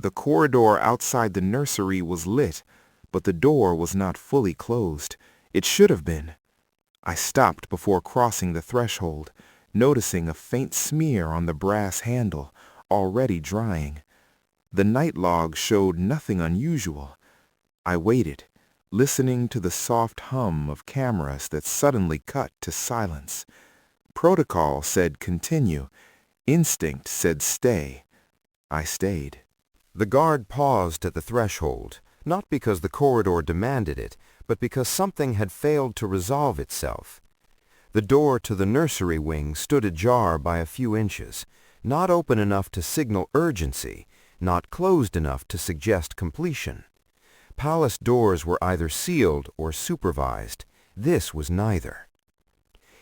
The corridor outside the nursery was lit, but the door was not fully closed. It should have been. I stopped before crossing the threshold, noticing a faint smear on the brass handle, already drying. The night log showed nothing unusual. I waited, listening to the soft hum of cameras that suddenly cut to silence. Protocol said continue. Instinct said stay. I stayed. The guard paused at the threshold, not because the corridor demanded it, but because something had failed to resolve itself. The door to the nursery wing stood ajar by a few inches, not open enough to signal urgency, not closed enough to suggest completion. Palace doors were either sealed or supervised. This was neither.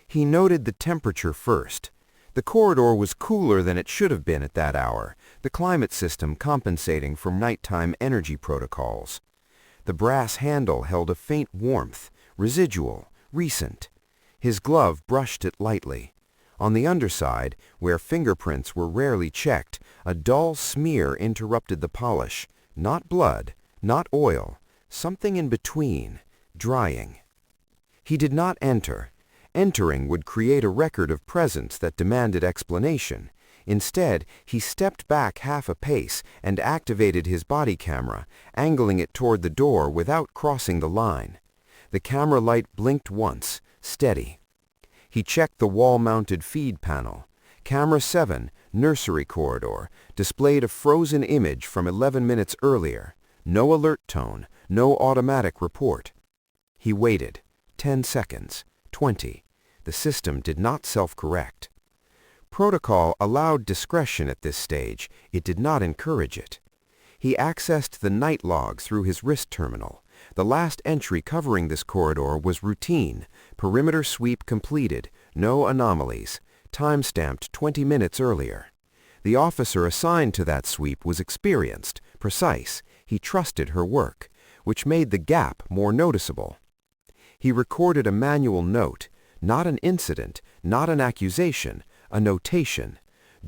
He noted the temperature first. The corridor was cooler than it should have been at that hour, the climate system compensating for nighttime energy protocols. The brass handle held a faint warmth, residual, recent. His glove brushed it lightly. On the underside, where fingerprints were rarely checked, a dull smear interrupted the polish. Not blood, not oil, something in between, drying. He did not enter. Entering would create a record of presence that demanded explanation. Instead, he stepped back half a pace and activated his body camera, angling it toward the door without crossing the line. The camera light blinked once, steady. He checked the wall-mounted feed panel. Camera 7, nursery corridor, displayed a frozen image from 11 minutes earlier. No alert tone, no automatic report. He waited. 10 seconds. 20. The system did not self-correct. Protocol allowed discretion at this stage. It did not encourage it. He accessed the night log through his wrist terminal. The last entry covering this corridor was routine. Perimeter sweep completed. No anomalies. Time-stamped 20 minutes earlier. The officer assigned to that sweep was experienced, precise. He trusted her work, which made the gap more noticeable. He recorded a manual note, not an incident, not an accusation, a notation.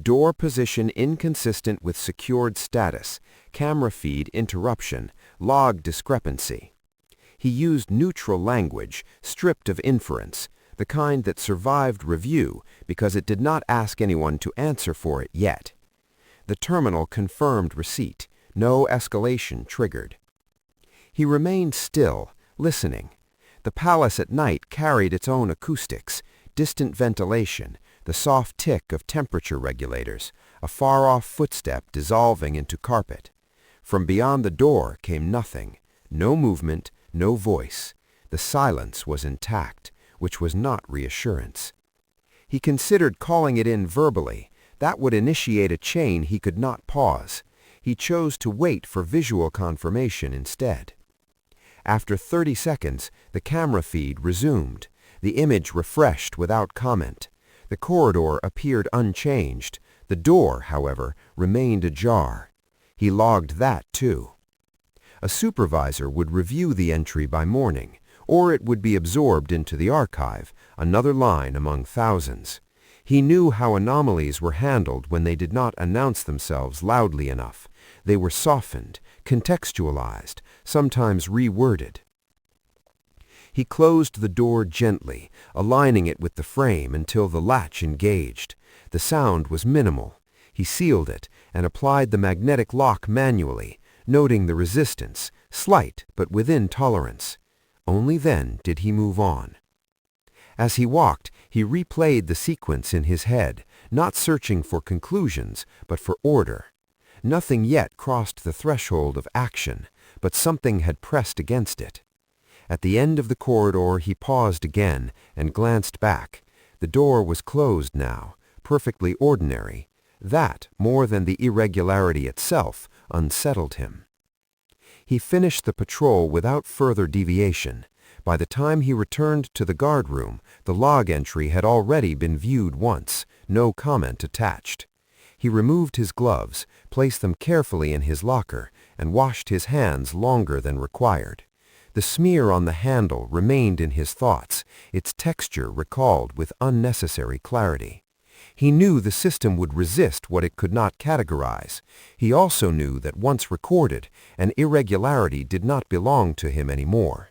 Door position inconsistent with secured status, camera feed interruption, log discrepancy. He used neutral language, stripped of inference, the kind that survived review because it did not ask anyone to answer for it yet. The terminal confirmed receipt. No escalation triggered. He remained still, listening. The palace at night carried its own acoustics, distant ventilation, the soft tick of temperature regulators, a far-off footstep dissolving into carpet. From beyond the door came nothing, no movement, no voice. The silence was intact, which was not reassurance. He considered calling it in verbally. That would initiate a chain he could not pause. He chose to wait for visual confirmation instead. After 30 seconds, the camera feed resumed. The image refreshed without comment. The corridor appeared unchanged. The door, however, remained ajar. He logged that too. A supervisor would review the entry by morning, or it would be absorbed into the archive, another line among thousands. He knew how anomalies were handled when they did not announce themselves loudly enough. They were softened, contextualized, sometimes reworded. He closed the door gently, aligning it with the frame until the latch engaged. The sound was minimal. He sealed it and applied the magnetic lock manually, noting the resistance, slight but within tolerance. Only then did he move on. As he walked, he replayed the sequence in his head, not searching for conclusions, but for order. Nothing yet crossed the threshold of action, but something had pressed against it. At the end of the corridor he paused again and glanced back. The door was closed now, perfectly ordinary. That, more than the irregularity itself, unsettled him. He finished the patrol without further deviation. By the time he returned to the guard room, the log entry had already been viewed once, no comment attached. He removed his gloves, placed them carefully in his locker, and washed his hands longer than required. The smear on the handle remained in his thoughts, its texture recalled with unnecessary clarity. He knew the system would resist what it could not categorize. He also knew that once recorded, an irregularity did not belong to him anymore.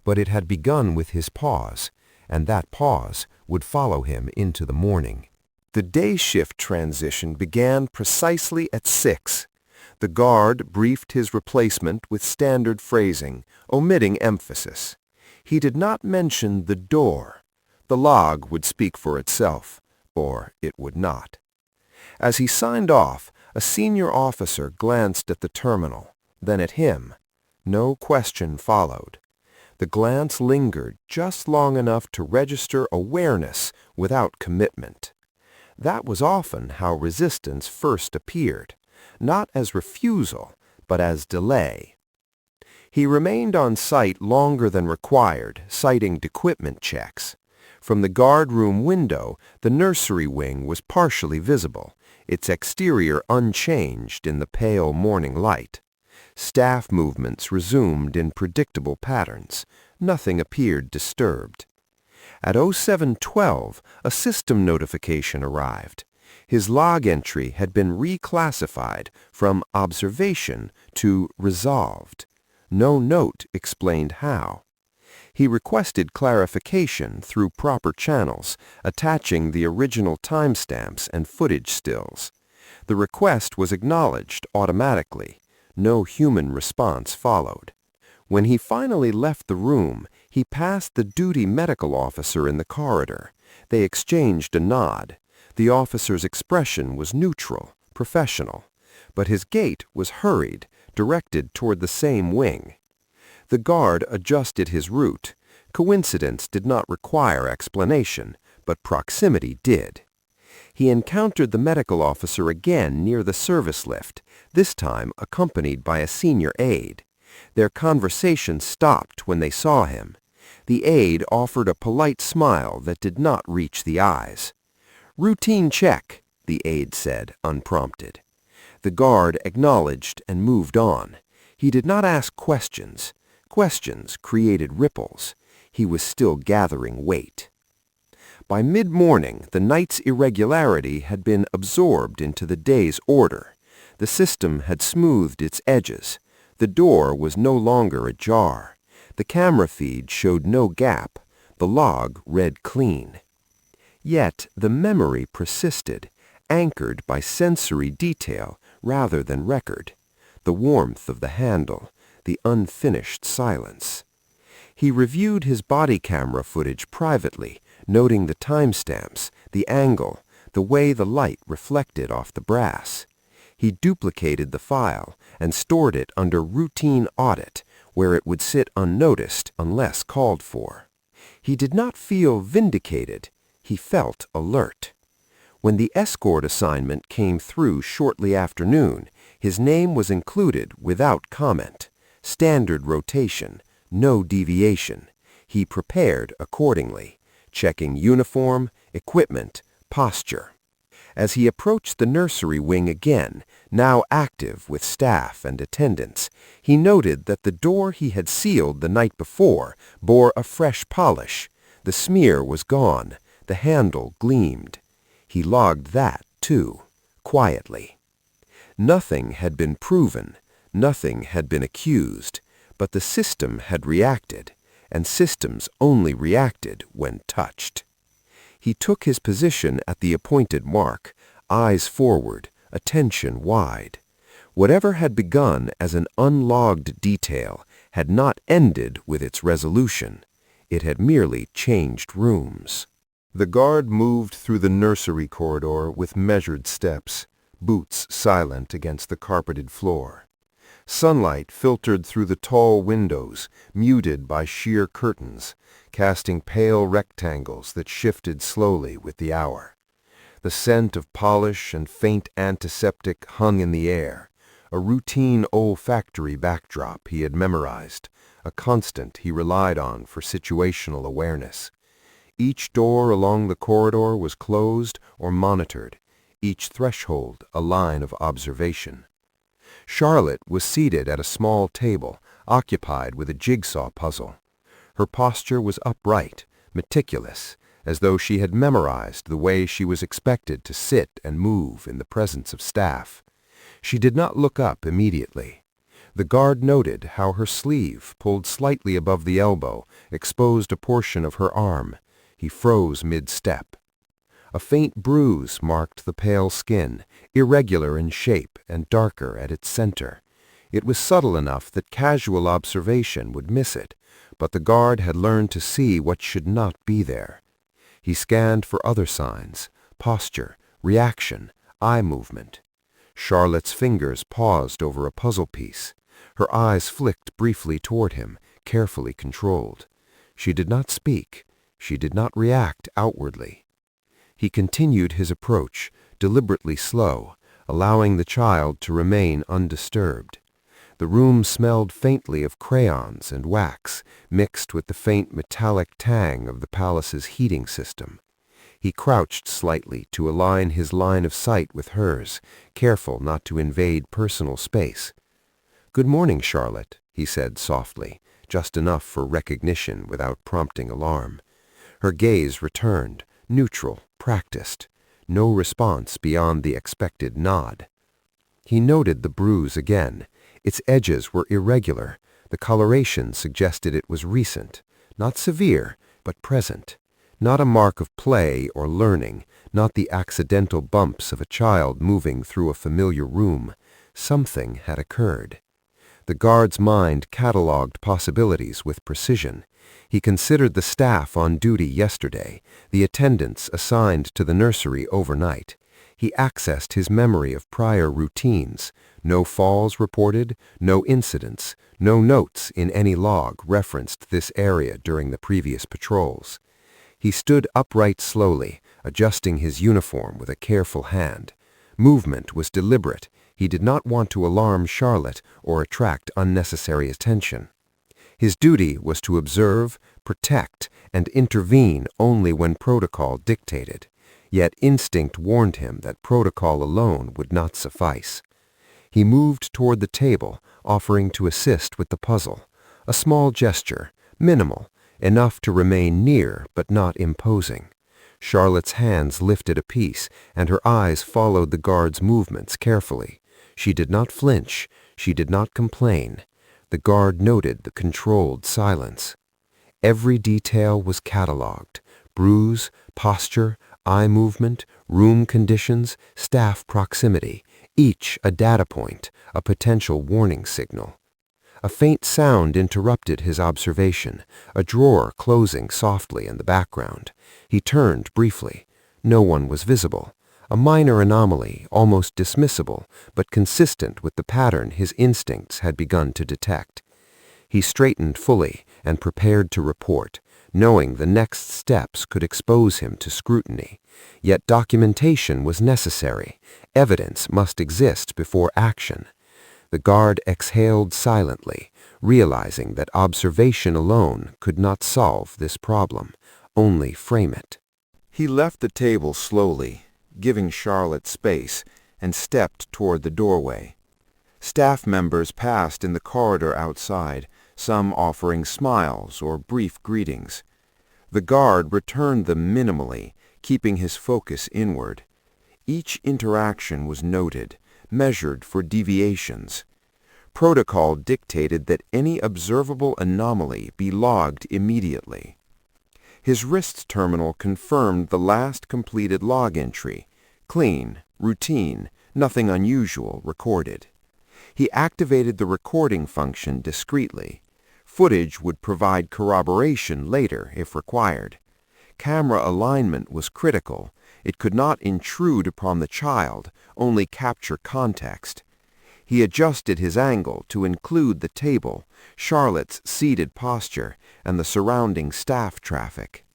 But it had begun with his pause, and that pause would follow him into the morning. The day shift transition began precisely at 6. The guard briefed his replacement with standard phrasing, omitting emphasis. He did not mention the door. The log would speak for itself, or it would not. As he signed off, a senior officer glanced at the terminal, then at him. No question followed. The glance lingered just long enough to register awareness without commitment. That was often how resistance first appeared, not as refusal, but as delay. He remained on site longer than required, citing equipment checks. From the guardroom window, the nursery wing was partially visible, its exterior unchanged in the pale morning light. Staff movements resumed in predictable patterns. Nothing appeared disturbed. At 07:12, a system notification arrived. His log entry had been reclassified from observation to resolved. No note explained how. He requested clarification through proper channels, attaching the original timestamps and footage stills. The request was acknowledged automatically. No human response followed. When he finally left the room, he passed the duty medical officer in the corridor. They exchanged a nod. The officer's expression was neutral, professional, but his gait was hurried, directed toward the same wing. The guard adjusted his route. Coincidence did not require explanation, but proximity did. He encountered the medical officer again near the service lift, this time accompanied by a senior aide. Their conversation stopped when they saw him. The aide offered a polite smile that did not reach the eyes. "Routine check," the aide said, unprompted. The guard acknowledged and moved on. He did not ask questions. Questions created ripples. He was still gathering weight. By mid-morning, the night's irregularity had been absorbed into the day's order. The system had smoothed its edges. The door was no longer ajar. The camera feed showed no gap. The log read clean. Yet the memory persisted, anchored by sensory detail rather than record. The warmth of the handle, the unfinished silence. He reviewed his body camera footage privately, noting the timestamps, the angle, the way the light reflected off the brass. He duplicated the file and stored it under routine audit, where it would sit unnoticed unless called for. He did not feel vindicated. He felt alert. When the escort assignment came through shortly after noon, his name was included without comment. Standard rotation, no deviation. He prepared accordingly, checking uniform, equipment, posture. As he approached the nursery wing again, now active with staff and attendants, he noted that the door he had sealed the night before bore a fresh polish. The smear was gone. The handle gleamed. He logged that, too, quietly. Nothing had been proven. Nothing had been accused. But the system had reacted, and systems only reacted when touched. He took his position at the appointed mark, eyes forward, attention wide. Whatever had begun as an unlogged detail had not ended with its resolution. It had merely changed rooms. The guard moved through the nursery corridor with measured steps, boots silent against the carpeted floor. Sunlight filtered through the tall windows, muted by sheer curtains, casting pale rectangles that shifted slowly with the hour. The scent of polish and faint antiseptic hung in the air, a routine olfactory backdrop he had memorized, a constant he relied on for situational awareness. Each door along the corridor was closed or monitored, each threshold a line of observation. Charlotte was seated at a small table, occupied with a jigsaw puzzle. Her posture was upright, meticulous, as though she had memorized the way she was expected to sit and move in the presence of staff. She did not look up immediately. The guard noted how her sleeve, pulled slightly above the elbow, exposed a portion of her arm. He froze mid-step. A faint bruise marked the pale skin, irregular in shape and darker at its center. It was subtle enough that casual observation would miss it, but the guard had learned to see what should not be there. He scanned for other signs: posture, reaction, eye movement. Charlotte's fingers paused over a puzzle piece. Her eyes flicked briefly toward him, carefully controlled. She did not speak. She did not react outwardly. He continued his approach, deliberately slow, allowing the child to remain undisturbed. The room smelled faintly of crayons and wax, mixed with the faint metallic tang of the palace's heating system. He crouched slightly to align his line of sight with hers, careful not to invade personal space. "Good morning, Charlotte," he said softly, just enough for recognition without prompting alarm. Her gaze returned, neutral, practiced. No response beyond the expected nod. He noted the bruise again. Its edges were irregular. The coloration suggested it was recent, not severe, but present. Not a mark of play or learning, not the accidental bumps of a child moving through a familiar room. Something had occurred. The guard's mind catalogued possibilities with precision. He considered the staff on duty yesterday, the attendants assigned to the nursery overnight. He accessed his memory of prior routines. No falls reported, no incidents, no notes in any log referenced this area during the previous patrols. He stood upright slowly, adjusting his uniform with a careful hand. Movement was deliberate. He did not want to alarm Charlotte or attract unnecessary attention. His duty was to observe, protect, and intervene only when protocol dictated. Yet instinct warned him that protocol alone would not suffice. He moved toward the table, offering to assist with the puzzle. A small gesture, minimal, enough to remain near but not imposing. Charlotte's hands lifted a piece, and her eyes followed the guard's movements carefully. She did not flinch. She did not complain. The guard noted the controlled silence. Every detail was catalogued: bruise, posture, eye movement, room conditions, staff proximity, each a data point, a potential warning signal. A faint sound interrupted his observation, a drawer closing softly in the background. He turned briefly. No one was visible. A minor anomaly, almost dismissible, but consistent with the pattern his instincts had begun to detect. He straightened fully and prepared to report, knowing the next steps could expose him to scrutiny. Yet documentation was necessary. Evidence must exist before action. The guard exhaled silently, realizing that observation alone could not solve this problem, only frame it. He left the table slowly, giving Charlotte space, and stepped toward the doorway. Staff members passed in the corridor outside, some offering smiles or brief greetings. The guard returned them minimally, keeping his focus inward. Each interaction was noted, measured for deviations. Protocol dictated that any observable anomaly be logged immediately. His wrist terminal confirmed the last completed log entry. Clean, routine, nothing unusual recorded. He activated the recording function discreetly. Footage would provide corroboration later if required. Camera alignment was critical. It could not intrude upon the child, only capture context. He adjusted his angle to include the table, Charlotte's seated posture, and the surrounding staff traffic.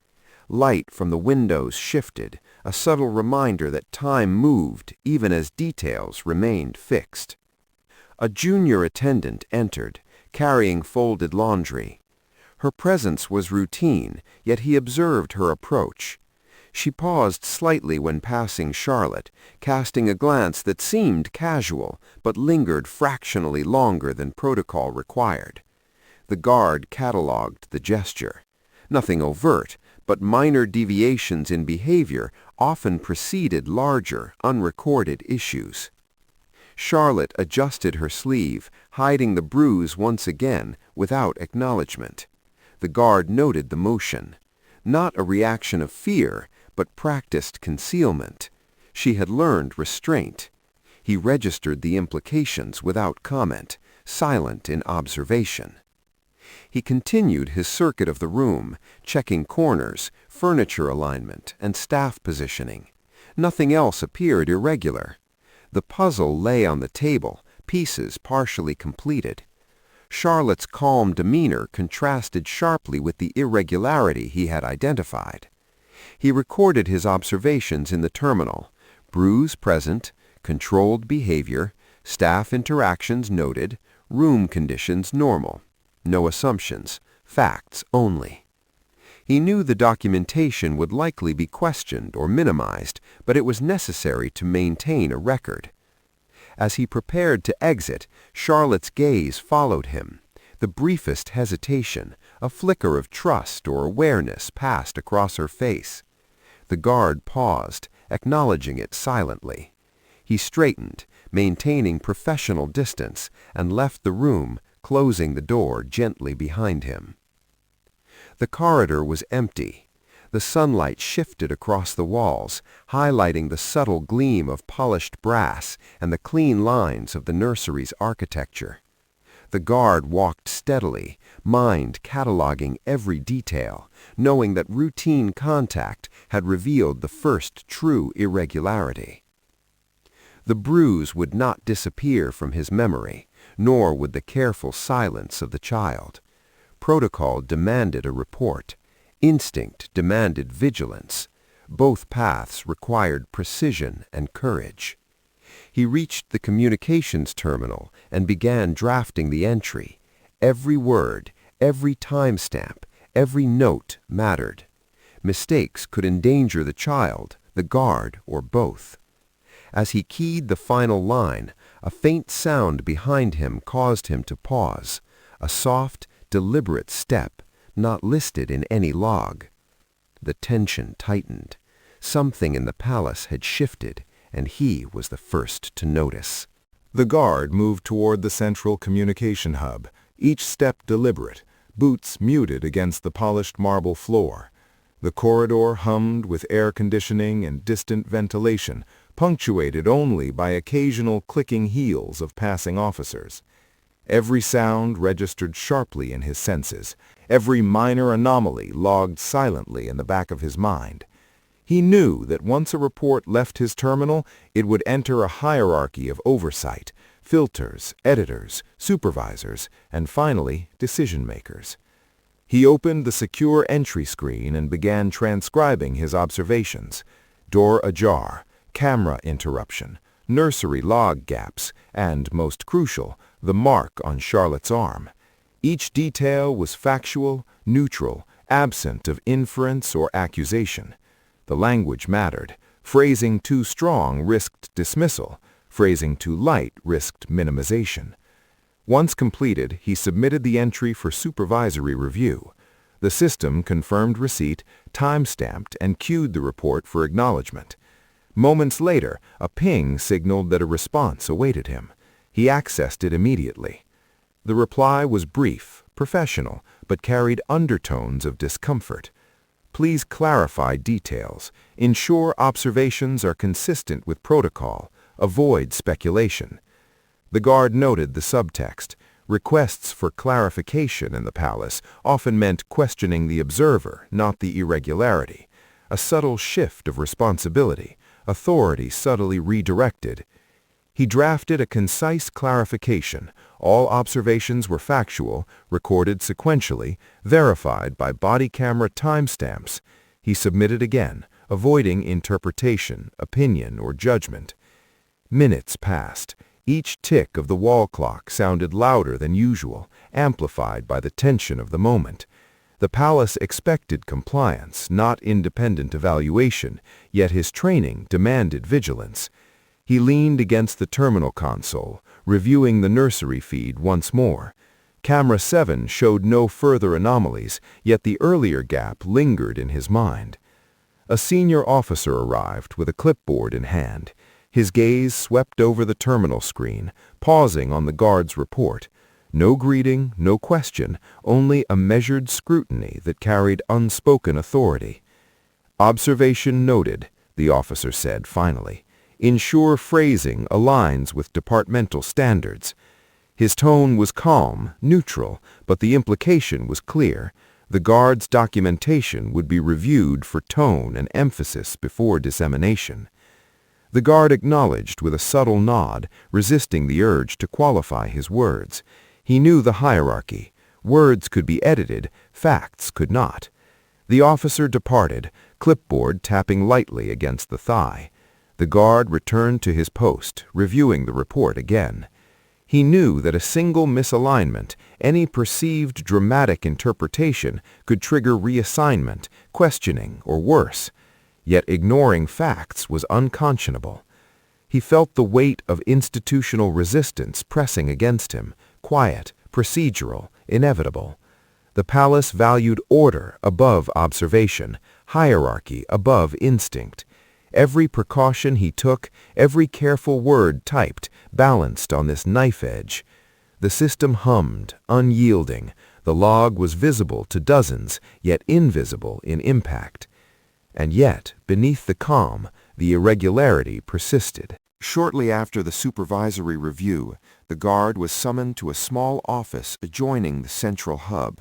Light from the windows shifted, a subtle reminder that time moved even as details remained fixed. A junior attendant entered, carrying folded laundry. Her presence was routine, yet he observed her approach. She paused slightly when passing Charlotte, casting a glance that seemed casual, but lingered fractionally longer than protocol required. The guard catalogued the gesture. Nothing overt, but minor deviations in behavior often preceded larger, unrecorded issues. Charlotte adjusted her sleeve, hiding the bruise once again without acknowledgement. The guard noted the motion. Not a reaction of fear, but practiced concealment. She had learned restraint. He registered the implications without comment, silent in observation. He continued his circuit of the room, checking corners, furniture alignment, and staff positioning. Nothing else appeared irregular. The puzzle lay on the table, pieces partially completed. Charlotte's calm demeanor contrasted sharply with the irregularity he had identified. He recorded his observations in the terminal: bruise present, controlled behavior, staff interactions noted, room conditions normal. No assumptions, facts only. He knew the documentation would likely be questioned or minimized, but it was necessary to maintain a record. As he prepared to exit, Charlotte's gaze followed him. The briefest hesitation, a flicker of trust or awareness passed across her face. The guard paused, acknowledging it silently. He straightened, maintaining professional distance, and left the room, closing the door gently behind him. The corridor was empty. The sunlight shifted across the walls, highlighting the subtle gleam of polished brass and the clean lines of the nursery's architecture. The guard walked steadily, mind cataloging every detail, knowing that routine contact had revealed the first true irregularity. The bruise would not disappear from his memory, nor would the careful silence of the child. Protocol demanded a report. Instinct demanded vigilance. Both paths required precision and courage. He reached the communications terminal and began drafting the entry. Every word, every timestamp, every note mattered. Mistakes could endanger the child, the guard, or both. As he keyed the final line, a faint sound behind him caused him to pause, a soft, deliberate step, not listed in any log. The tension tightened. Something in the palace had shifted, and he was the first to notice. The guard moved toward the central communication hub, each step deliberate, boots muted against the polished marble floor. The corridor hummed with air conditioning and distant ventilation, punctuated only by occasional clicking heels of passing officers. Every sound registered sharply in his senses, every minor anomaly logged silently in the back of his mind. He knew that once a report left his terminal, it would enter a hierarchy of oversight, filters, editors, supervisors, and finally, decision-makers. He opened the secure entry screen and began transcribing his observations. Door ajar, camera interruption, nursery log gaps, and, most crucial, the mark on Charlotte's arm. Each detail was factual, neutral, absent of inference or accusation. The language mattered. Phrasing too strong risked dismissal. Phrasing too light risked minimization. Once completed, he submitted the entry for supervisory review. The system confirmed receipt, time-stamped, and queued the report for acknowledgement. Moments later, a ping signaled that a response awaited him. He accessed it immediately. The reply was brief, professional, but carried undertones of discomfort. Please clarify details. Ensure observations are consistent with protocol. Avoid speculation. The guard noted the subtext. Requests for clarification in the palace often meant questioning the observer, not the irregularity. A subtle shift of responsibility. Authority subtly redirected. He drafted a concise clarification. All observations were factual, recorded sequentially, verified by body camera timestamps. He submitted again, avoiding interpretation, opinion, or judgment. Minutes passed. Each tick of the wall clock sounded louder than usual, amplified by the tension of the moment. The palace expected compliance, not independent evaluation, yet his training demanded vigilance. He leaned against the terminal console, reviewing the nursery feed once more. Camera 7 showed no further anomalies, yet the earlier gap lingered in his mind. A senior officer arrived with a clipboard in hand. His gaze swept over the terminal screen, pausing on the guard's report. No greeting, no question, only a measured scrutiny that carried unspoken authority. "Observation noted," the officer said finally. "Ensure phrasing aligns with departmental standards." His tone was calm, neutral, but the implication was clear. The guard's documentation would be reviewed for tone and emphasis before dissemination. The guard acknowledged with a subtle nod, resisting the urge to qualify his words. He knew the hierarchy. Words could be edited, facts could not. The officer departed, clipboard tapping lightly against the thigh. The guard returned to his post, reviewing the report again. He knew that a single misalignment, any perceived dramatic interpretation, could trigger reassignment, questioning, or worse. Yet ignoring facts was unconscionable. He felt the weight of institutional resistance pressing against him, quiet, procedural, inevitable. The palace valued order above observation, hierarchy above instinct. Every precaution he took, every careful word typed, balanced on this knife edge. The system hummed, unyielding. The log was visible to dozens, yet invisible in impact. And yet, beneath the calm, the irregularity persisted. Shortly after the supervisory review, the guard was summoned to a small office adjoining the central hub.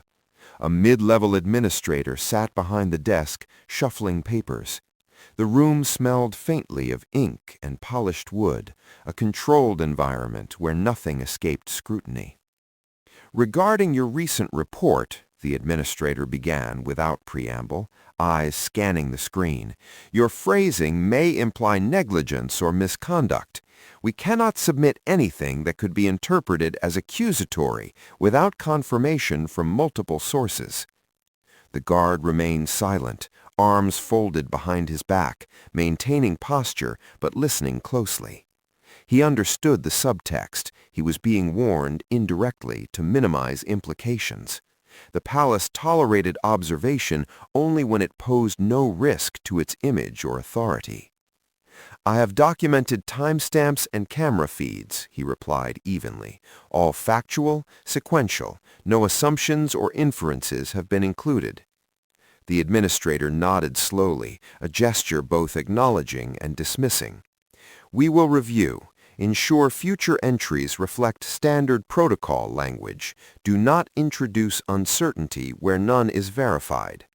A mid-level administrator sat behind the desk, shuffling papers. The room smelled faintly of ink and polished wood, a controlled environment where nothing escaped scrutiny. "Regarding your recent report," the administrator began without preamble, eyes scanning the screen, "your phrasing may imply negligence or misconduct. We cannot submit anything that could be interpreted as accusatory without confirmation from multiple sources." The guard remained silent, arms folded behind his back, maintaining posture but listening closely. He understood the subtext. He was being warned indirectly to minimize implications. The palace tolerated observation only when it posed no risk to its image or authority. "I have documented timestamps and camera feeds," he replied evenly. "All factual, sequential. No assumptions or inferences have been included." The administrator nodded slowly, a gesture both acknowledging and dismissing. "We will review. Ensure future entries reflect standard protocol language. Do not introduce uncertainty where none is verified."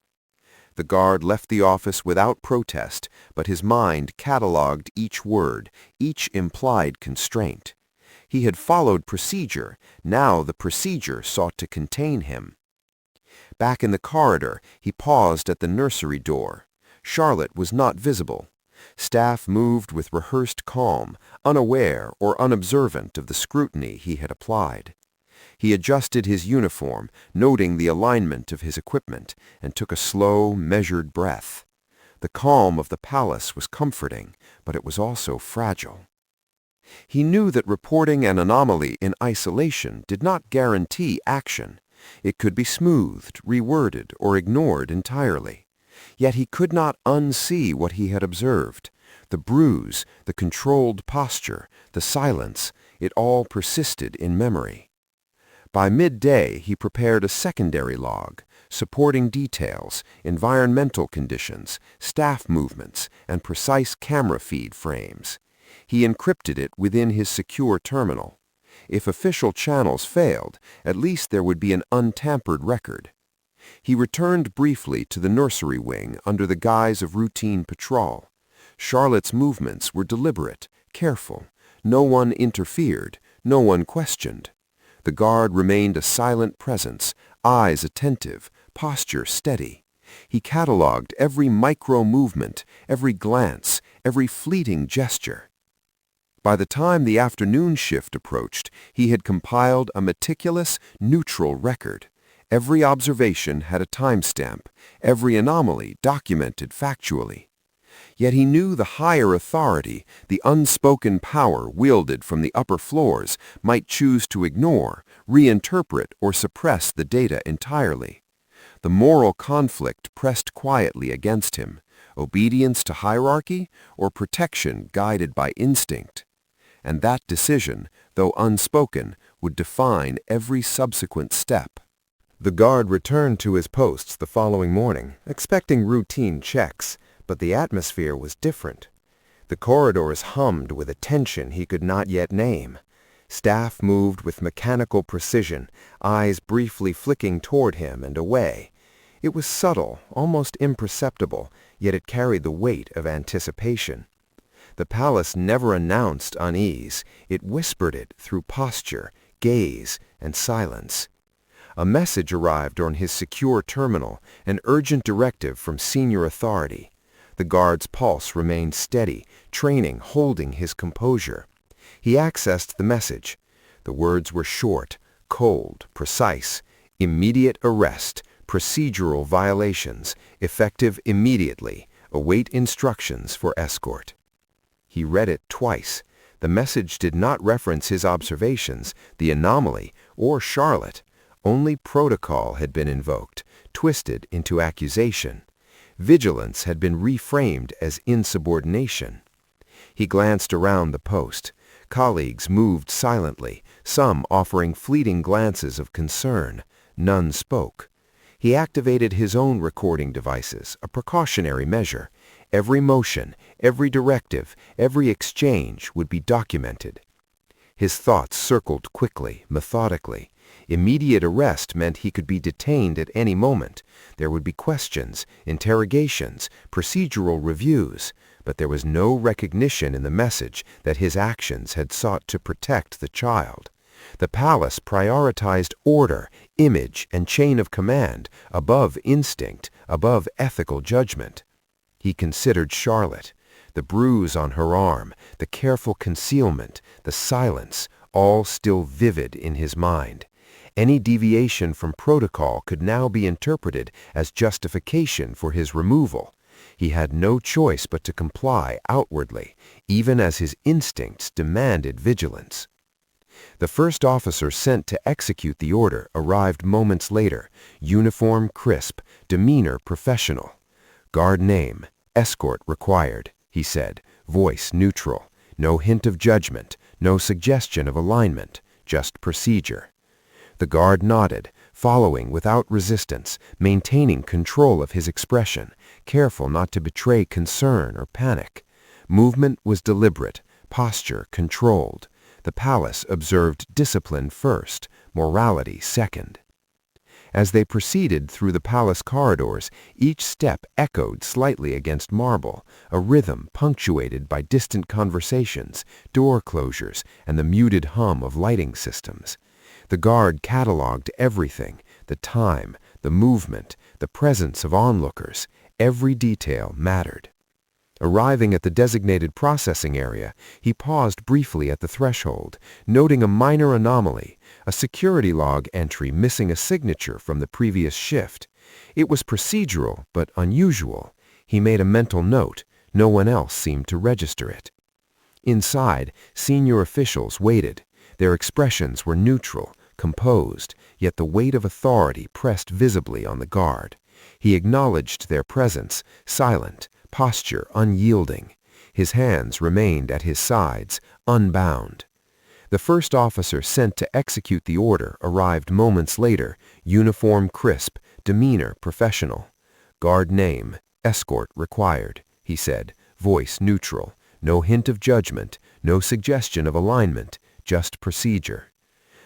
The guard left the office without protest, but his mind catalogued each word, each implied constraint. He had followed procedure. Now the procedure sought to contain him. Back in the corridor, he paused at the nursery door. Charlotte was not visible. Staff moved with rehearsed calm, unaware or unobservant of the scrutiny he had applied. He adjusted his uniform, noting the alignment of his equipment, and took a slow, measured breath. The calm of the palace was comforting, but it was also fragile. He knew that reporting an anomaly in isolation did not guarantee action. It could be smoothed, reworded, or ignored entirely. Yet he could not unsee what he had observed. The bruise, the controlled posture, the silence, it all persisted in memory. By midday, he prepared a secondary log, supporting details, environmental conditions, staff movements, and precise camera feed frames. He encrypted it within his secure terminal. If official channels failed, at least there would be an untampered record. He returned briefly to the nursery wing under the guise of routine patrol. Charlotte's movements were deliberate, careful. No one interfered, no one questioned. The guard remained a silent presence, eyes attentive, posture steady. He catalogued every micro-movement, every glance, every fleeting gesture. By the time the afternoon shift approached, he had compiled a meticulous, neutral record. Every observation had a timestamp, every anomaly documented factually. Yet he knew the higher authority, the unspoken power wielded from the upper floors, might choose to ignore, reinterpret, or suppress the data entirely. The moral conflict pressed quietly against him: obedience to hierarchy or protection guided by instinct. And that decision, though unspoken, would define every subsequent step. The guard returned to his posts the following morning, expecting routine checks, but the atmosphere was different. The corridors hummed with a tension he could not yet name. Staff moved with mechanical precision, eyes briefly flicking toward him and away. It was subtle, almost imperceptible, yet it carried the weight of anticipation. The palace never announced unease, it whispered it through posture, gaze, and silence. A message arrived on his secure terminal, an urgent directive from senior authority. The guard's pulse remained steady, training holding his composure. He accessed the message. The words were short, cold, precise. Immediate arrest, procedural violations, effective immediately. Await instructions for escort. He read it twice. The message did not reference his observations, the anomaly, or Charlotte. Only protocol had been invoked, twisted into accusation. Vigilance had been reframed as insubordination. He glanced around the post. Colleagues moved silently, some offering fleeting glances of concern. None spoke. He activated his own recording devices, a precautionary measure. Every motion, every directive, every exchange would be documented. His thoughts circled quickly, methodically. Immediate arrest meant he could be detained at any moment. There would be questions, interrogations, procedural reviews, but there was no recognition in the message that his actions had sought to protect the child. The palace prioritized order, image, and chain of command above instinct, above ethical judgment. He considered Charlotte, the bruise on her arm, the careful concealment, the silence, all still vivid in his mind. Any deviation from protocol could now be interpreted as justification for his removal. He had no choice but to comply outwardly, even as his instincts demanded vigilance. The first officer sent to execute the order arrived moments later, uniform crisp, demeanor professional. Guard name, escort required, he said, voice neutral. No hint of judgment, no suggestion of alignment, just procedure. The guard nodded, following without resistance, maintaining control of his expression, careful not to betray concern or panic. Movement was deliberate, posture controlled. The palace observed discipline first, morality second. As they proceeded through the palace corridors, each step echoed slightly against marble, a rhythm punctuated by distant conversations, door closures, and the muted hum of lighting systems. The guard cataloged everything: the time, the movement, the presence of onlookers. Every detail mattered. Arriving at the designated processing area, he paused briefly at the threshold, noting a minor anomaly, a security log entry missing a signature from the previous shift. It was procedural, but unusual. He made a mental note. No one else seemed to register it. Inside, senior officials waited. Their expressions were neutral, composed, yet the weight of authority pressed visibly on the guard. He acknowledged their presence, silent, posture unyielding. His hands remained at his sides, unbound. The first officer sent to execute the order arrived moments later, uniform crisp, demeanor professional. Guard name, escort required, he said, voice neutral. No hint of judgment, no suggestion of alignment, just procedure.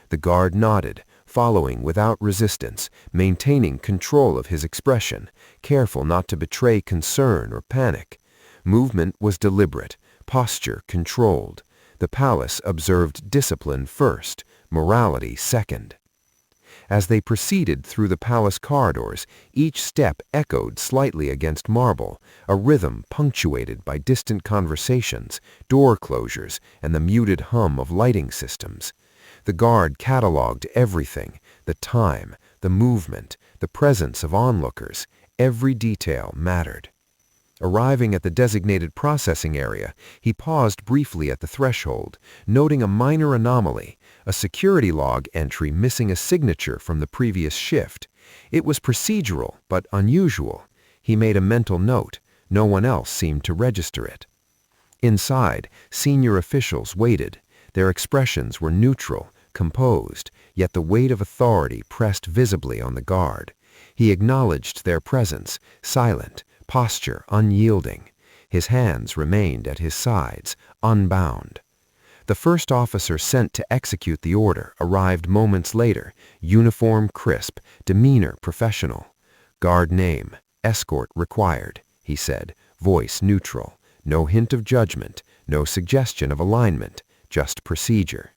The guard nodded, following without resistance, maintaining control of his expression, careful not to betray concern or panic. Movement was deliberate, posture controlled. The palace observed discipline first, morality second. As they proceeded through the palace corridors, each step echoed slightly against marble, a rhythm punctuated by distant conversations, door closures, and the muted hum of lighting systems. The guard cataloged everything: the time, the movement, the presence of onlookers. Every detail mattered. Arriving at the designated processing area, he paused briefly at the threshold, noting a minor anomaly, a security log entry missing a signature from the previous shift. It was procedural, but unusual. He made a mental note. No one else seemed to register it. Inside, senior officials waited. Their expressions were neutral, composed, yet the weight of authority pressed visibly on the guard. He acknowledged their presence, silent, posture unyielding. His hands remained at his sides, unbound. The first officer sent to execute the order arrived moments later, uniform crisp, demeanor professional. "Guard name, escort required," he said, voice neutral. No hint of judgment, no suggestion of alignment, just procedure.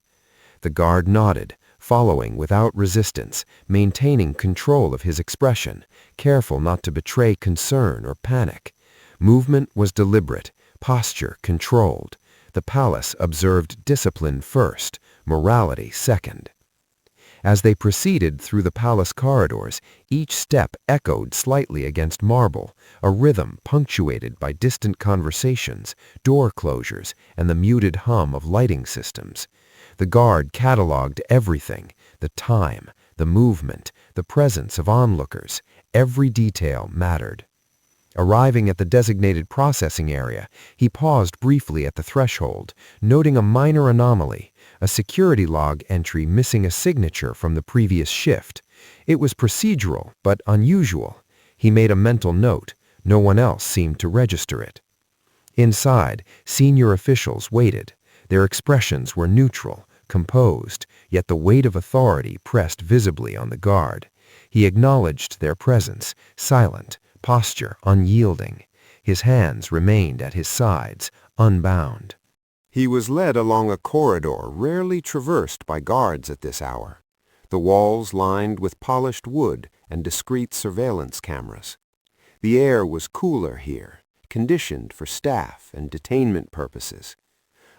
The guard nodded, following without resistance, maintaining control of his expression, careful not to betray concern or panic. Movement was deliberate, posture controlled. The palace observed discipline first, morality second. As they proceeded through the palace corridors, each step echoed slightly against marble, a rhythm punctuated by distant conversations, door closures, and the muted hum of lighting systems. The guard catalogued everything, the time, the movement, the presence of onlookers. Every detail mattered. Arriving at the designated processing area, he paused briefly at the threshold, noting a minor anomaly, a security log entry missing a signature from the previous shift. It was procedural, but unusual. He made a mental note. No one else seemed to register it. Inside, senior officials waited. Their expressions were neutral, composed, yet the weight of authority pressed visibly on the guard. He acknowledged their presence, silent, posture unyielding. His hands remained at his sides, unbound. He was led along a corridor rarely traversed by guards at this hour, the walls lined with polished wood and discreet surveillance cameras. The air was cooler here, conditioned for staff and detainment purposes.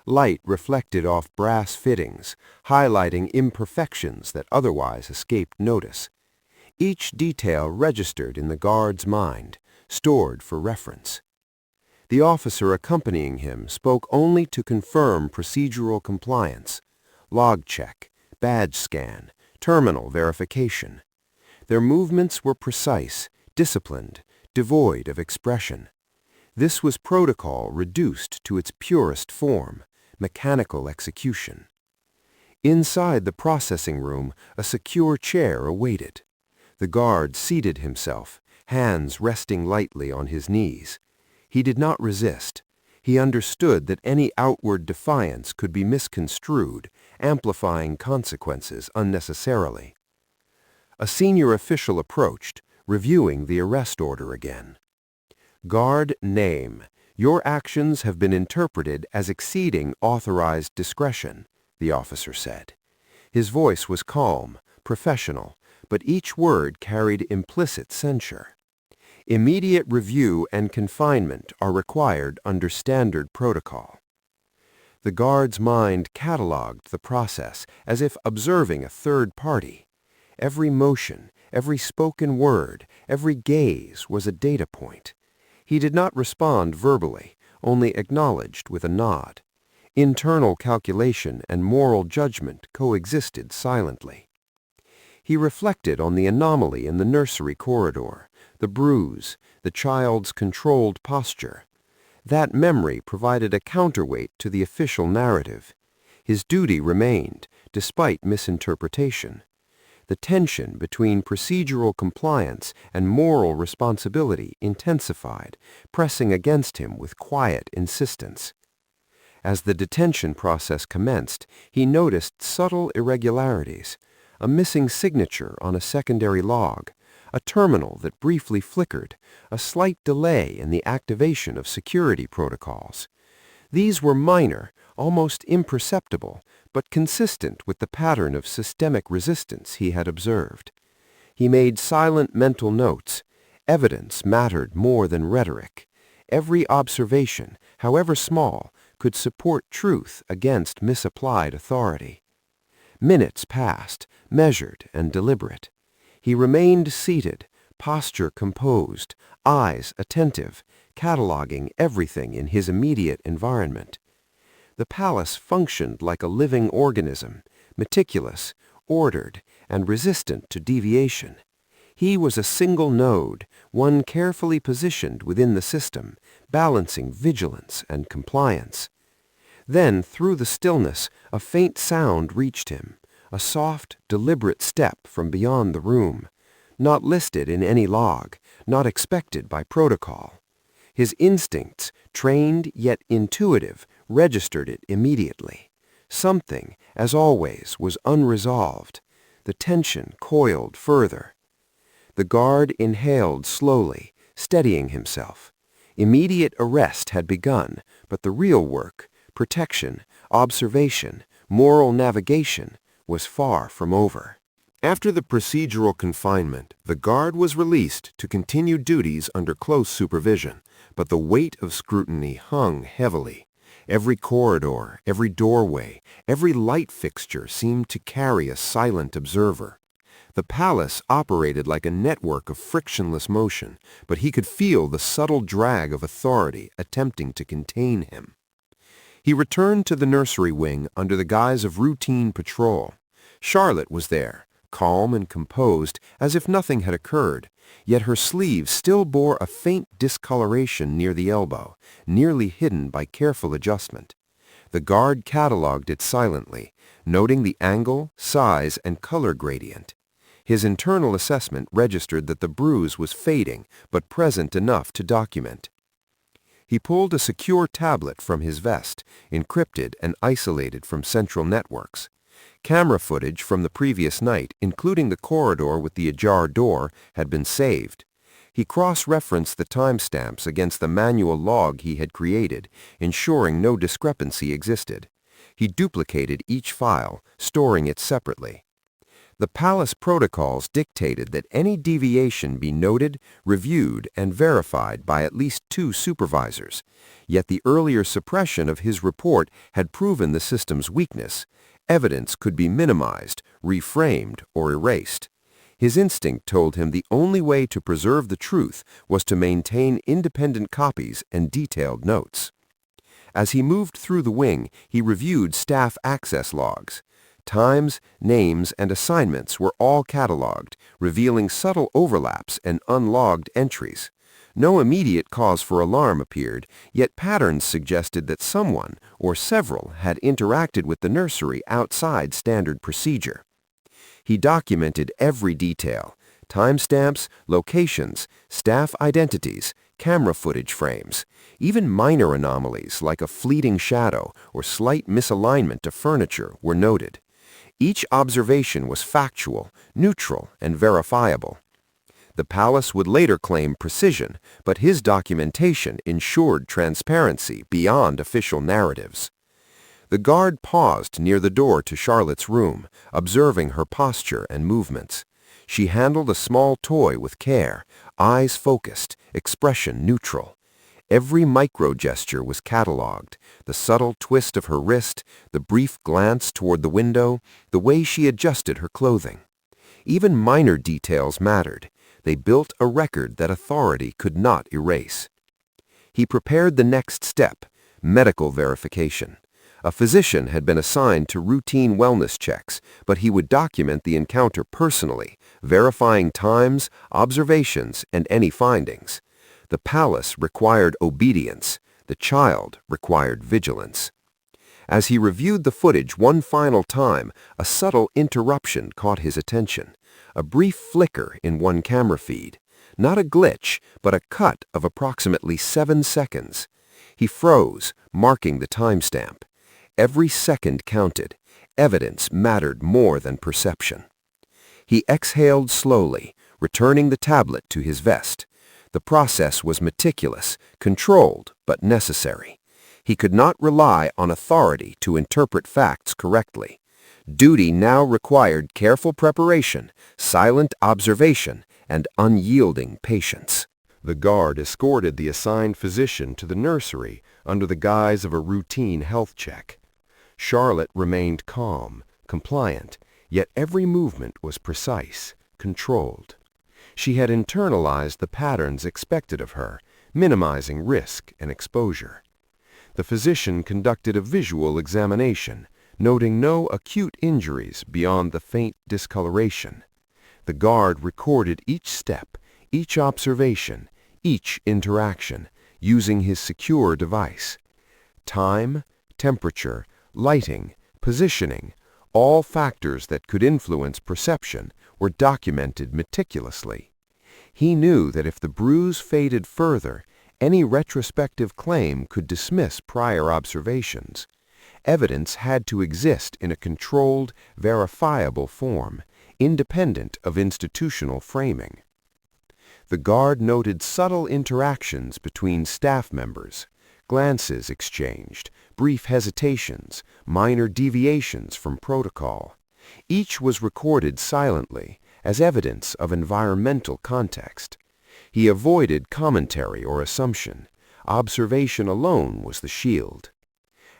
Light reflected off brass fittings, highlighting imperfections that otherwise escaped notice. Each detail registered in the guard's mind, stored for reference. The officer accompanying him spoke only to confirm procedural compliance, log check, badge scan, terminal verification. Their movements were precise, disciplined, devoid of expression. This was protocol reduced to its purest form, mechanical execution. Inside the processing room, a secure chair awaited. The guard seated himself, hands resting lightly on his knees. He did not resist. He understood that any outward defiance could be misconstrued, amplifying consequences unnecessarily. A senior official approached, reviewing the arrest order again. "Guard name. Your actions have been interpreted as exceeding authorized discretion," the officer said. His voice was calm, professional, but each word carried implicit censure. "Immediate review and confinement are required under standard protocol." The guard's mind catalogued the process as if observing a third party. Every motion, every spoken word, every gaze was a data point. He did not respond verbally, only acknowledged with a nod. Internal calculation and moral judgment coexisted silently. He reflected on the anomaly in the nursery corridor, the bruise, the child's controlled posture. That memory provided a counterweight to the official narrative. His duty remained, despite misinterpretation. The tension between procedural compliance and moral responsibility intensified, pressing against him with quiet insistence. As the detention process commenced, he noticed subtle irregularities, a missing signature on a secondary log, a terminal that briefly flickered, a slight delay in the activation of security protocols. These were minor, almost imperceptible, but consistent with the pattern of systemic resistance he had observed. He made silent mental notes. Evidence mattered more than rhetoric. Every observation, however small, could support truth against misapplied authority. Minutes passed, measured and deliberate. He remained seated, posture composed, eyes attentive, cataloging everything in his immediate environment. The palace functioned like a living organism, meticulous, ordered, and resistant to deviation. He was a single node, one carefully positioned within the system, balancing vigilance and compliance. Then, through the stillness, a faint sound reached him, a soft, deliberate step from beyond the room, not listed in any log, not expected by protocol. His instincts, trained yet intuitive, registered it immediately. Something, as always, was unresolved. The tension coiled further. The guard inhaled slowly, steadying himself. Immediate arrest had begun, but the real work, protection, observation, moral navigation, was far from over. After the procedural confinement, the guard was released to continue duties under close supervision, but the weight of scrutiny hung heavily. Every corridor, every doorway, every light fixture seemed to carry a silent observer. The palace operated like a network of frictionless motion, but he could feel the subtle drag of authority attempting to contain him. He returned to the nursery wing under the guise of routine patrol. Charlotte was there, calm and composed, as if nothing had occurred, yet her sleeve still bore a faint discoloration near the elbow, nearly hidden by careful adjustment. The guard catalogued it silently, noting the angle, size, and color gradient. His internal assessment registered that the bruise was fading, but present enough to document. He pulled a secure tablet from his vest, encrypted and isolated from central networks. Camera footage from the previous night, including the corridor with the ajar door, had been saved. He cross-referenced the timestamps against the manual log he had created, ensuring no discrepancy existed. He duplicated each file, storing it separately. The palace protocols dictated that any deviation be noted, reviewed, and verified by at least 2 supervisors, yet the earlier suppression of his report had proven the system's weakness. Evidence could be minimized, reframed, or erased. His instinct told him the only way to preserve the truth was to maintain independent copies and detailed notes. As he moved through the wing, he reviewed staff access logs. Times, names, and assignments were all cataloged, revealing subtle overlaps and unlogged entries. No immediate cause for alarm appeared, yet patterns suggested that someone, or several, had interacted with the nursery outside standard procedure. He documented every detail: timestamps, locations, staff identities, camera footage frames. Even minor anomalies like a fleeting shadow or slight misalignment of furniture were noted. Each observation was factual, neutral, and verifiable. The palace would later claim precision, but his documentation ensured transparency beyond official narratives. The guard paused near the door to Charlotte's room, observing her posture and movements. She handled a small toy with care, eyes focused, expression neutral. Every micro-gesture was catalogued: the subtle twist of her wrist, the brief glance toward the window, the way she adjusted her clothing. Even minor details mattered. They built a record that authority could not erase. He prepared the next step: medical verification. A physician had been assigned to routine wellness checks, but he would document the encounter personally, verifying times, observations, and any findings. The palace required obedience. The child required vigilance. As he reviewed the footage one final time, a subtle interruption caught his attention. A brief flicker in one camera feed. Not a glitch, but a cut of approximately 7 seconds. He froze, marking the timestamp. Every second counted. Evidence mattered more than perception. He exhaled slowly, returning the tablet to his vest. The process was meticulous, controlled, but necessary. He could not rely on authority to interpret facts correctly. Duty now required careful preparation, silent observation, and unyielding patience. The guard escorted the assigned physician to the nursery under the guise of a routine health check. Charlotte remained calm, compliant, yet every movement was precise, controlled. She had internalized the patterns expected of her, minimizing risk and exposure. The physician conducted a visual examination, noting no acute injuries beyond the faint discoloration. The guard recorded each step, each observation, each interaction, using his secure device. Time, temperature, lighting, positioning, all factors that could influence perception, were documented meticulously. He knew that if the bruise faded further, any retrospective claim could dismiss prior observations. Evidence had to exist in a controlled, verifiable form, independent of institutional framing. The guard noted subtle interactions between staff members, glances exchanged, brief hesitations, minor deviations from protocol. Each was recorded silently as evidence of environmental context. He avoided commentary or assumption. Observation alone was the shield.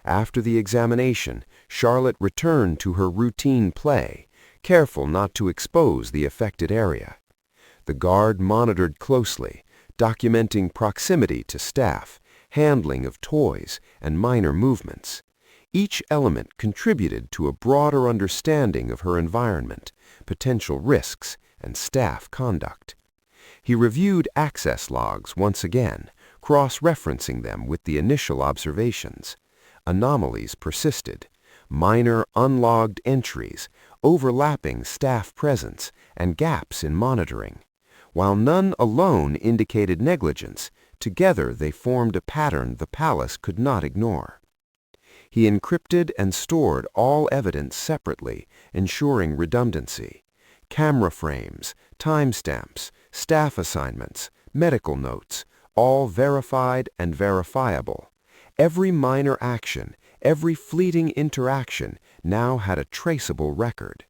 After the examination, Charlotte returned to her routine play, careful not to expose the affected area. The guard monitored closely, documenting proximity to staff, handling of toys, and minor movements. Each element contributed to a broader understanding of her environment, potential risks, and staff conduct. He reviewed access logs once again, cross-referencing them with the initial observations. Anomalies persisted, minor unlogged entries, overlapping staff presence, and gaps in monitoring. While none alone indicated negligence, together they formed a pattern the palace could not ignore. He encrypted and stored all evidence separately, ensuring redundancy. Camera frames, timestamps, staff assignments, medical notes, all verified and verifiable. Every minor action, every fleeting interaction now had a traceable record.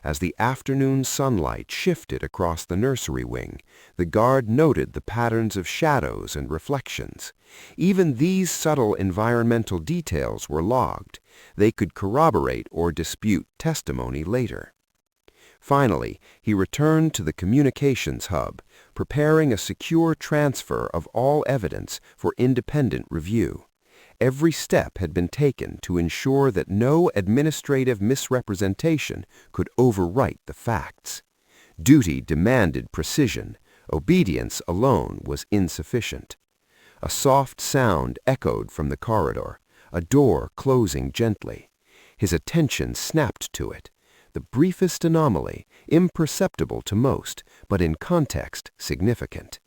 As the afternoon sunlight shifted across the nursery wing, the guard noted the patterns of shadows and reflections. Even these subtle environmental details were logged. They could corroborate or dispute testimony later. Finally, he returned to the communications hub, preparing a secure transfer of all evidence for independent review. Every step had been taken to ensure that no administrative misrepresentation could overwrite the facts. Duty demanded precision. Obedience alone was insufficient. A soft sound echoed from the corridor, a door closing gently. His attention snapped to it. The briefest anomaly, imperceptible to most, but in context significant.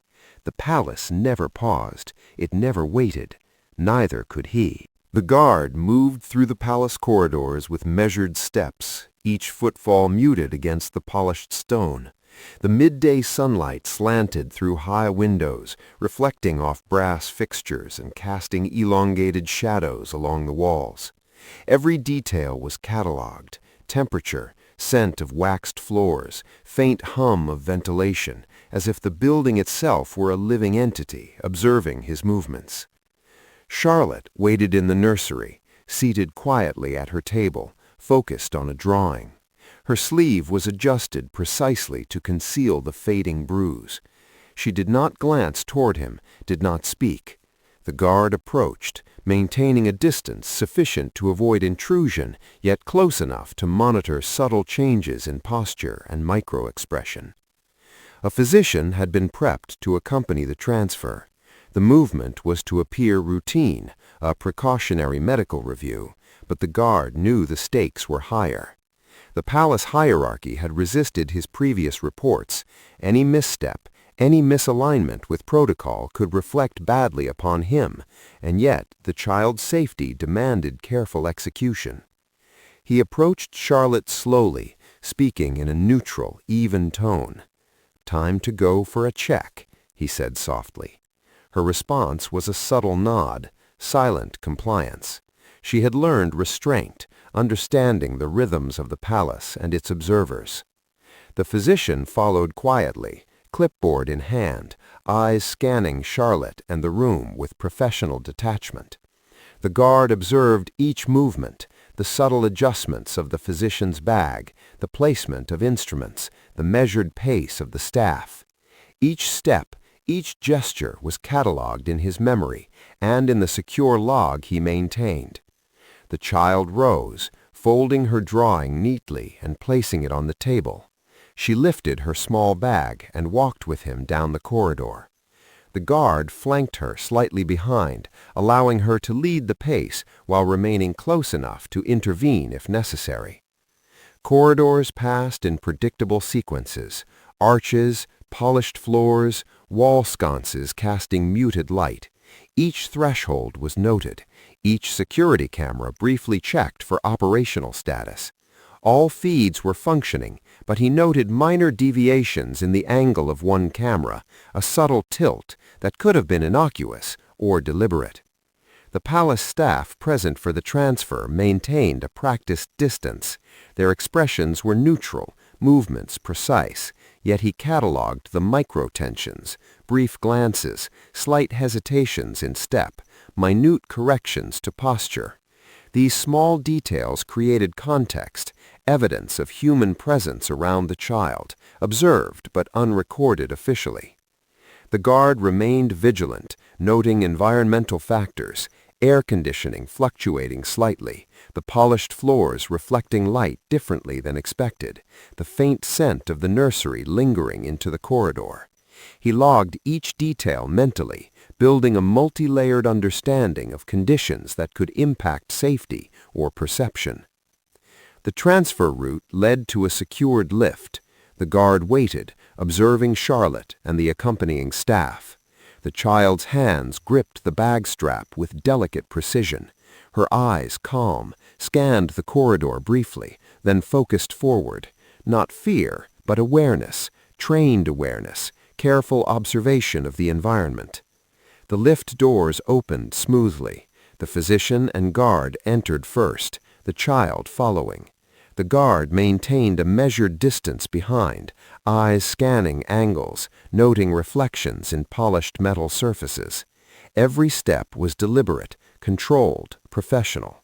The palace never paused. It never waited. Neither could he. The guard moved through the palace corridors with measured steps, each footfall muted against the polished stone. The midday sunlight slanted through high windows, reflecting off brass fixtures and casting elongated shadows along the walls. Every detail was catalogued: temperature, scent of waxed floors, faint hum of ventilation, as if the building itself were a living entity observing his movements. Charlotte waited in the nursery, seated quietly at her table, focused on a drawing. Her sleeve was adjusted precisely to conceal the fading bruise. She did not glance toward him, did not speak. The guard approached, maintaining a distance sufficient to avoid intrusion, yet close enough to monitor subtle changes in posture and micro-expression. A physician had been prepped to accompany the transfer. The movement was to appear routine, a precautionary medical review, but the guard knew the stakes were higher. The palace hierarchy had resisted his previous reports. Any misstep, any misalignment with protocol could reflect badly upon him, and yet the child's safety demanded careful execution. He approached Charlotte slowly, speaking in a neutral, even tone. "Time to go for a check," he said softly. Her response was a subtle nod, silent compliance. She had learned restraint, understanding the rhythms of the palace and its observers. The physician followed quietly, clipboard in hand, eyes scanning Charlotte and the room with professional detachment. The guard observed each movement, the subtle adjustments of the physician's bag, the placement of instruments, the measured pace of the staff. Each step, Each gesture was catalogued in his memory and in the secure log he maintained. The child rose, folding her drawing neatly and placing it on the table. She lifted her small bag and walked with him down the corridor. The guard flanked her slightly behind, allowing her to lead the pace while remaining close enough to intervene if necessary. Corridors passed in predictable sequences: arches, polished floors, wall sconces casting muted light. Each threshold was noted, each security camera briefly checked for operational status. All feeds were functioning, but he noted minor deviations in the angle of one camera, a subtle tilt that could have been innocuous or deliberate. The palace staff present for the transfer maintained a practiced distance. Their expressions were neutral, movements precise, yet he catalogued the micro-tensions, brief glances, slight hesitations in step, minute corrections to posture. These small details created context, evidence of human presence around the child, observed but unrecorded officially. The guard remained vigilant, noting environmental factors, air conditioning fluctuating slightly, the polished floors reflecting light differently than expected, the faint scent of the nursery lingering into the corridor. He logged each detail mentally, building a multi-layered understanding of conditions that could impact safety or perception. The transfer route led to a secured lift. The guard waited, observing Charlotte and the accompanying staff. The child's hands gripped the bag strap with delicate precision. Her eyes, calm, scanned the corridor briefly, then focused forward. Not fear, but awareness, trained awareness, careful observation of the environment. The lift doors opened smoothly. The physician and guard entered first, the child following. The guard maintained a measured distance behind, eyes scanning angles, noting reflections in polished metal surfaces. Every step was deliberate, controlled, professional.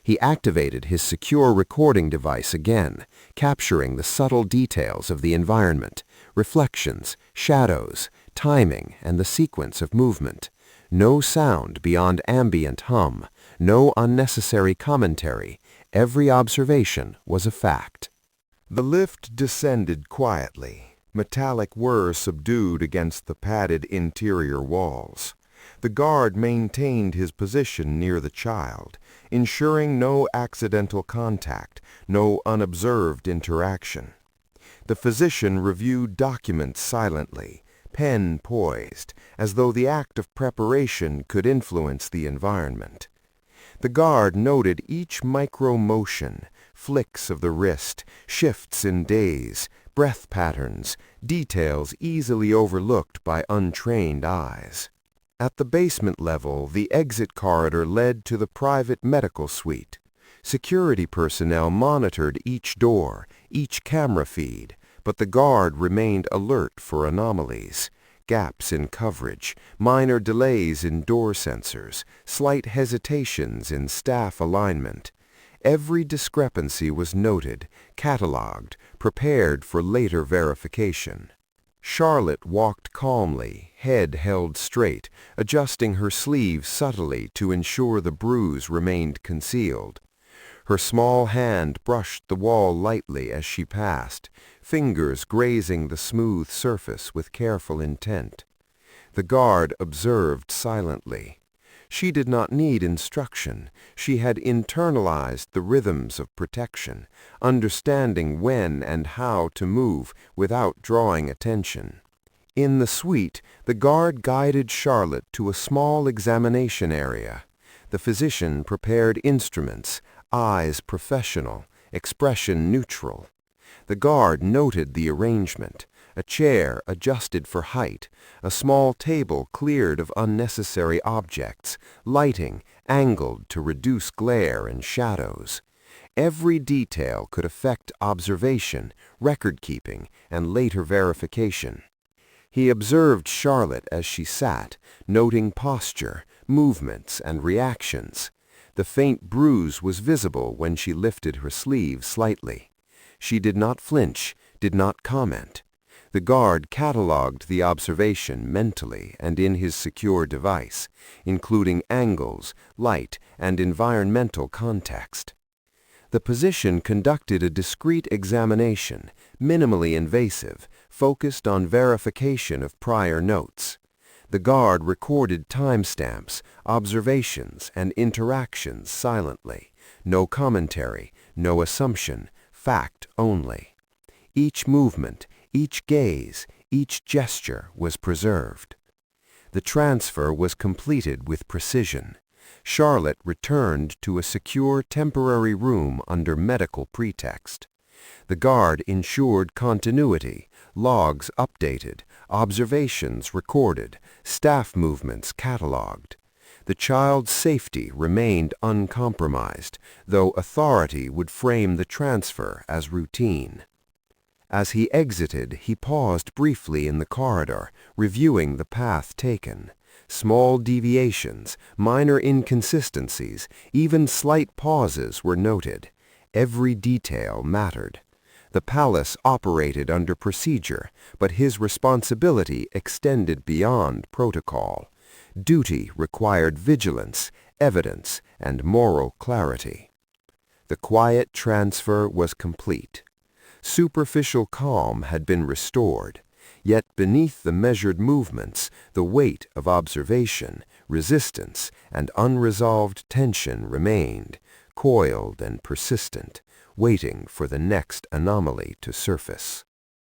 He activated his secure recording device again, capturing the subtle details of the environment, reflections, shadows, timing, and the sequence of movement. No sound beyond ambient hum, no unnecessary commentary. Every observation was a fact. The lift descended quietly, metallic whir subdued against the padded interior walls. The guard maintained his position near the child, ensuring no accidental contact, no unobserved interaction. The physician reviewed documents silently, pen poised, as though the act of preparation could influence the environment. The guard noted each micro-motion, flicks of the wrist, shifts in days, breath patterns, details easily overlooked by untrained eyes. At the basement level, the exit corridor led to the private medical suite. Security personnel monitored each door, each camera feed, but the guard remained alert for anomalies. Gaps in coverage, minor delays in door sensors, slight hesitations in staff alignment. Every discrepancy was noted, catalogued, prepared for later verification. Charlotte walked calmly, head held straight, adjusting her sleeve subtly to ensure the bruise remained concealed. Her small hand brushed the wall lightly as she passed, fingers grazing the smooth surface with careful intent. The guard observed silently. She did not need instruction. She had internalized the rhythms of protection, understanding when and how to move without drawing attention. In the suite, the guard guided Charlotte to a small examination area. The physician prepared instruments, eyes professional, expression neutral. The guard noted the arrangement, a chair adjusted for height, a small table cleared of unnecessary objects, lighting angled to reduce glare and shadows. Every detail could affect observation, record-keeping, and later verification. He observed Charlotte as she sat, noting posture, movements, and reactions. The faint bruise was visible when she lifted her sleeve slightly. She did not flinch, did not comment. The guard catalogued the observation mentally and in his secure device, including angles, light, and environmental context. The physician conducted a discreet examination, minimally invasive, focused on verification of prior notes. The guard recorded timestamps, observations, and interactions silently. No commentary, no assumption, fact only. Each movement, each gaze, each gesture was preserved. The transfer was completed with precision. Charlotte returned to a secure temporary room under medical pretext. The guard ensured continuity, logs updated, observations recorded, staff movements catalogued. The child's safety remained uncompromised, though authority would frame the transfer as routine. As he exited, he paused briefly in the corridor, reviewing the path taken. Small deviations, minor inconsistencies, even slight pauses were noted. Every detail mattered. The palace operated under procedure, but his responsibility extended beyond protocol. Duty required vigilance, evidence, and moral clarity. The quiet transfer was complete. Superficial calm had been restored. Yet beneath the measured movements, the weight of observation, resistance, and unresolved tension remained, coiled and persistent, waiting for the next anomaly to surface.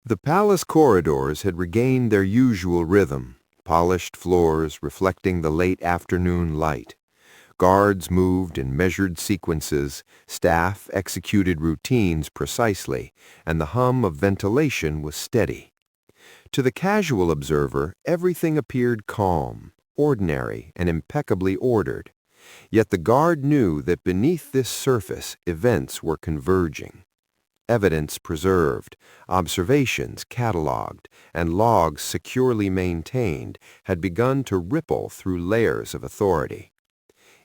The palace corridors had regained their usual rhythm, polished floors reflecting the late afternoon light. Guards moved in measured sequences, staff executed routines precisely, and the hum of ventilation was steady. To the casual observer, everything appeared calm, ordinary, and impeccably ordered. Yet the guard knew that beneath this surface, events were converging. Evidence preserved, observations catalogued, and logs securely maintained had begun to ripple through layers of authority.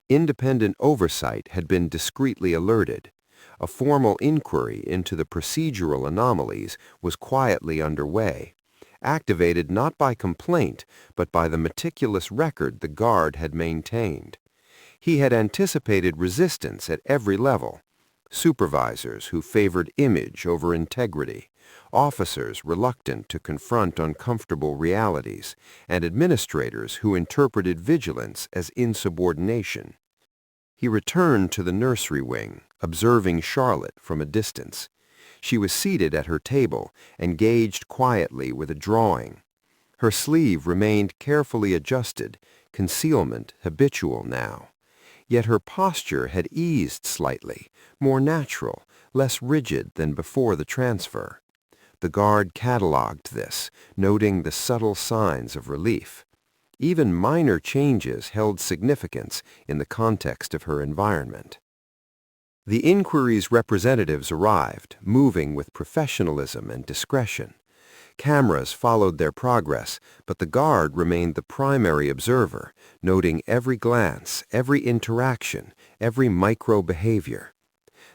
Independent oversight had been discreetly alerted. A formal inquiry into the procedural anomalies was quietly underway, activated not by complaint, but by the meticulous record the guard had maintained. He had anticipated resistance at every level. Supervisors who favored image over integrity, officers reluctant to confront uncomfortable realities, and administrators who interpreted vigilance as insubordination. He returned to the nursery wing, observing Charlotte from a distance. She was seated at her table, engaged quietly with a drawing. Her sleeve remained carefully adjusted, concealment habitual now. Yet her posture had eased slightly, more natural, less rigid than before the transfer. The guard catalogued this, noting the subtle signs of relief. Even minor changes held significance in the context of her environment. The inquiry's representatives arrived, moving with professionalism and discretion. Cameras followed their progress, but the guard remained the primary observer, noting every glance, every interaction, every micro-behavior.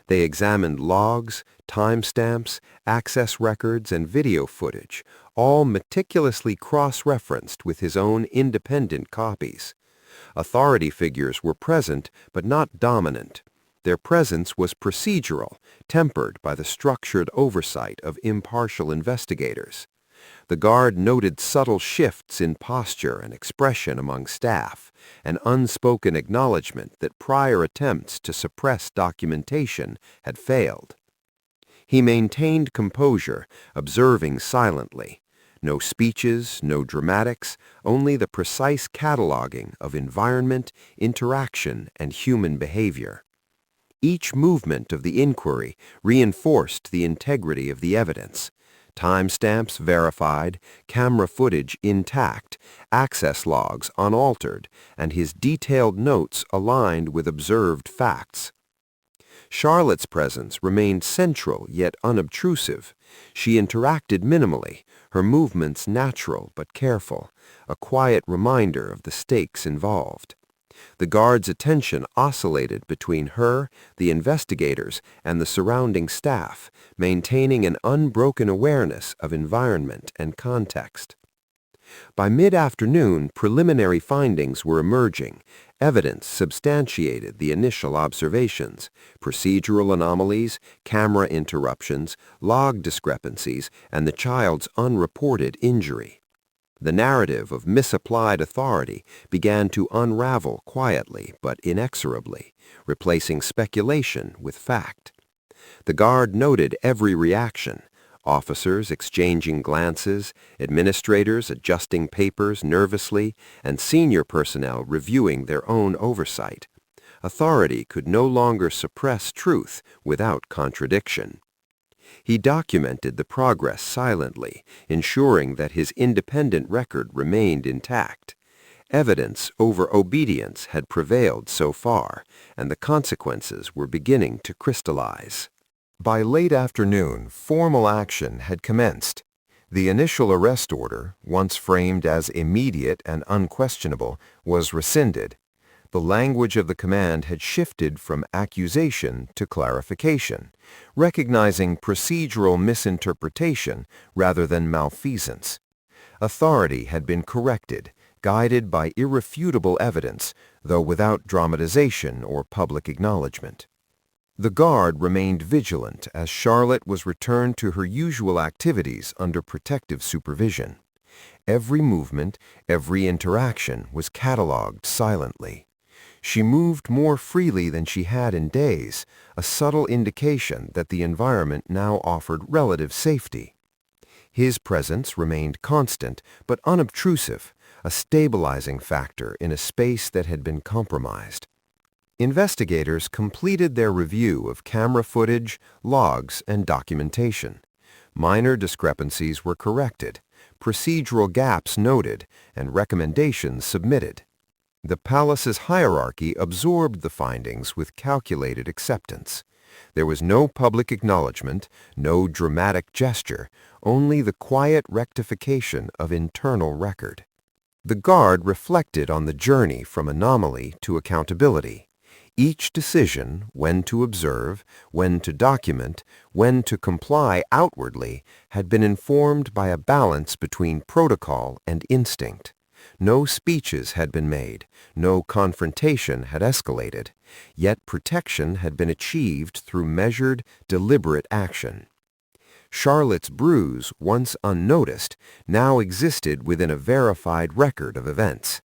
They examined logs, timestamps, access records, and video footage, all meticulously cross-referenced with his own independent copies. Authority figures were present, but not dominant. Their presence was procedural, tempered by the structured oversight of impartial investigators. The guard noted subtle shifts in posture and expression among staff, an unspoken acknowledgement that prior attempts to suppress documentation had failed. He maintained composure, observing silently. No speeches, no dramatics, only the precise cataloging of environment, interaction, and human behavior. Each movement of the inquiry reinforced the integrity of the evidence. Timestamps verified, camera footage intact, access logs unaltered, and his detailed notes aligned with observed facts. Charlotte's presence remained central yet unobtrusive. She interacted minimally, her movements natural but careful, a quiet reminder of the stakes involved. The guard's attention oscillated between her, the investigators, and the surrounding staff, maintaining an unbroken awareness of environment and context. By mid-afternoon, preliminary findings were emerging. Evidence substantiated the initial observations: procedural anomalies, camera interruptions, log discrepancies, and the child's unreported injury. The narrative of misapplied authority began to unravel quietly but inexorably, replacing speculation with fact. The guard noted every reaction: officers exchanging glances, administrators adjusting papers nervously, and senior personnel reviewing their own oversight. Authority could no longer suppress truth without contradiction. He documented the progress silently, ensuring that his independent record remained intact. Evidence over obedience had prevailed so far, and the consequences were beginning to crystallize. By late afternoon, formal action had commenced. The initial arrest order, once framed as immediate and unquestionable, was rescinded. The language of the command had shifted from accusation to clarification, recognizing procedural misinterpretation rather than malfeasance. Authority had been corrected, guided by irrefutable evidence, though without dramatization or public acknowledgement. The guard remained vigilant as Charlotte was returned to her usual activities under protective supervision. Every movement, every interaction was catalogued silently. She moved more freely than she had in days, a subtle indication that the environment now offered relative safety. His presence remained constant but unobtrusive, a stabilizing factor in a space that had been compromised. Investigators completed their review of camera footage, logs, and documentation. Minor discrepancies were corrected, procedural gaps noted, and recommendations submitted. The palace's hierarchy absorbed the findings with calculated acceptance. There was no public acknowledgement, no dramatic gesture, only the quiet rectification of internal record. The guard reflected on the journey from anomaly to accountability. Each decision, when to observe, when to document, when to comply outwardly, had been informed by a balance between protocol and instinct. No speeches had been made, no confrontation had escalated, yet protection had been achieved through measured, deliberate action. Charlotte's bruise, once unnoticed, now existed within a verified record of events.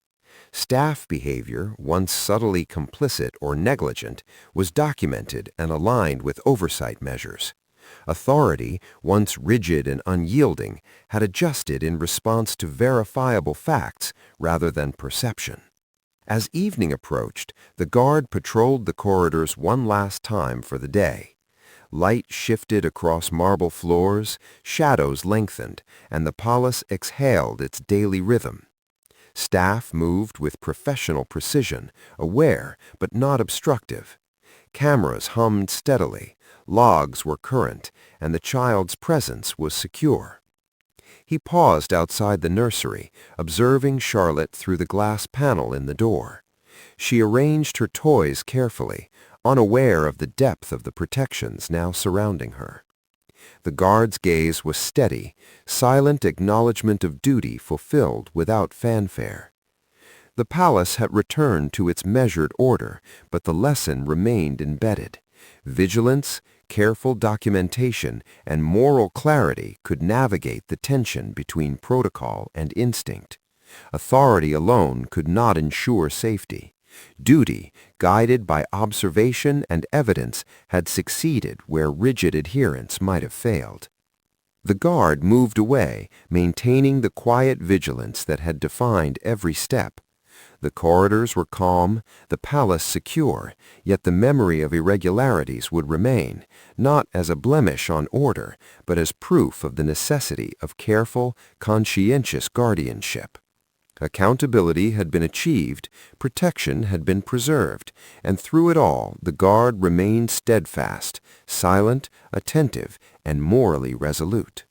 Staff behavior, once subtly complicit or negligent, was documented and aligned with oversight measures. Authority, once rigid and unyielding, had adjusted in response to verifiable facts rather than perception. As evening approached, the guard patrolled the corridors one last time for the day. Light shifted across marble floors, shadows lengthened, and the palace exhaled its daily rhythm. Staff moved with professional precision, aware but not obstructive. Cameras hummed steadily, logs were current, and the child's presence was secure. He paused outside the nursery, observing Charlotte through the glass panel in the door. She arranged her toys carefully, unaware of the depth of the protections now surrounding her. The guard's gaze was steady, silent acknowledgement of duty fulfilled without fanfare. The palace had returned to its measured order, but the lesson remained embedded. Vigilance, careful documentation, and moral clarity could navigate the tension between protocol and instinct. Authority alone could not ensure safety. Duty, guided by observation and evidence, had succeeded where rigid adherence might have failed. The guard moved away, maintaining the quiet vigilance that had defined every step. The corridors were calm, the palace secure, yet the memory of irregularities would remain, not as a blemish on order, but as proof of the necessity of careful, conscientious guardianship. Accountability had been achieved, protection had been preserved, and through it all the guard remained steadfast, silent, attentive, and morally resolute.